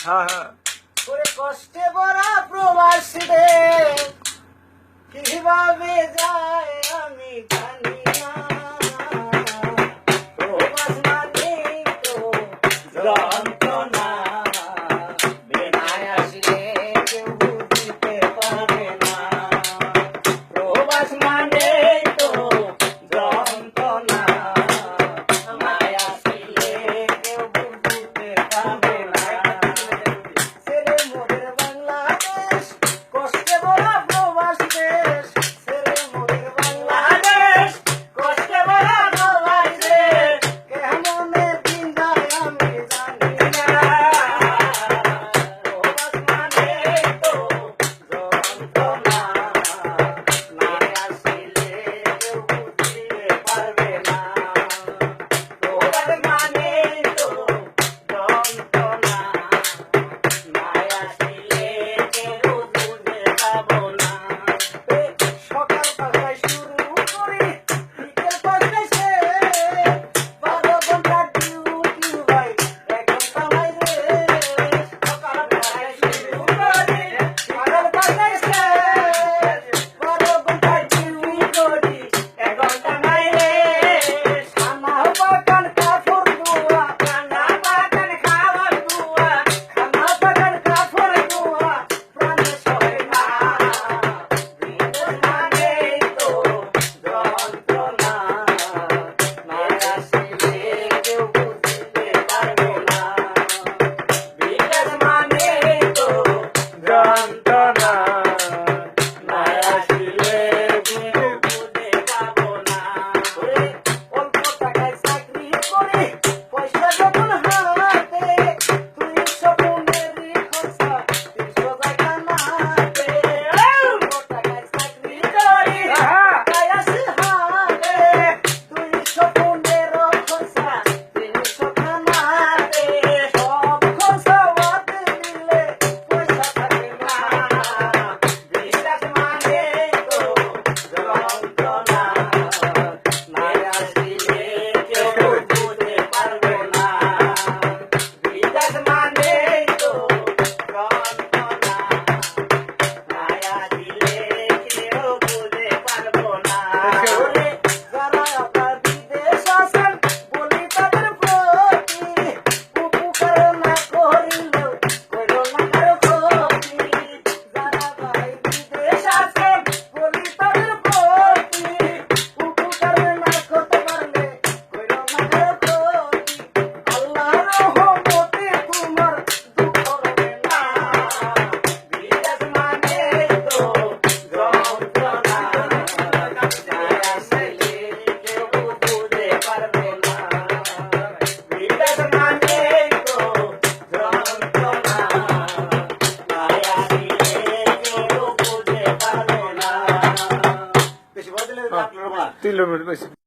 ওরে কষ্টে ভরা প্রবাসী দেশ কিভাবে যায় আমি জানি না। প্রবাস মানে তো যন্ত্রণা, বেনায় আসলে কেউ বুঝতে পারে না। প্রবাস মানে তো যন্ত্রণা, বেনায় আসলে কেউ বুঝতে পারে না। ছেড়ে মোদের বাংলাদেশ, কষ্টে ভরা প্রবাস দেশ। ছেড়ে মোদের বাংলাদেশ, কষ্টে ভরা প্রবাস দেশ। কেমনে দিন যায় আমি জানি না। প্রবাস মানে তো যন্ত্রণা, বেনায় আসলে কেউ বুঝতে পারবে না। প্রবাস মানে তো যন্ত্রণা, সকাল পাঁচটায় শুরু করি, বিকেল পাঁচটায় শেষ। 12 ঘন্টার ডিউটি ভাই, 1 ঘন্টা বাইরে। সকাল পাঁচটায় শুরু করি, বিকেল পাঁচটায় শেষ। 12 ঘন্টার ডিউটি করি, 1 ঘন্টা বাইরে। খানা বাগান কাপড় ধোয়া, খানা বাগান খাবার ধোয়া, খানা বাগান কাপড় ধোয়া, প্রাণে সহে না। বিদেশ মানে তো যন্ত্রণা, না আসলে কেউ বুঝতে পারবে না। বিদেশ মানে তো যন্ত্রণা, না আসলে কেউ বুঝতে পারবো না। ওরে অল্প টাকায় চাকরি করে পয়সা যখন হাতে, 200 পনেরই খরচা 300 টাকা নাতে। অল্প টাকায় চাকরি করে টাকায় আসে হাতে, 200 পনেরো খরচা 300 খানাতে। সব খরচা বাদে দিলে পয়সা থাকে না। বিদেশ মানে তো যন্ত্রণা, না আসলে কেউ বুঝতে পারবে না। বিদেশ মানে তো যন্ত্রণা, না আসলে কেউ বুঝতে পারবো না। ওরে যারা আপনার বিদেশ আছেন, বলি তাদের প্রতি উপকার না করিলেও কইরো না কারো ক্ষতি। যারা ভাই বিদেশ আছেন, বলি তাদের প্রতি উপকার না করতে পারলে কইরো না কারো ক্ষতি। আল্লাহর রহমতে তোমার দুঃখ হবে না। বিদেশ মানে তো যন্ত্রণা, না আসলে কেউ বুঝতে পারবে না। বিদেশ মানে তো যন্ত্রণা, না আসলে কেউ বুঝতে পারবে না। বেশি বলে দিলে আপনারা তুই লোক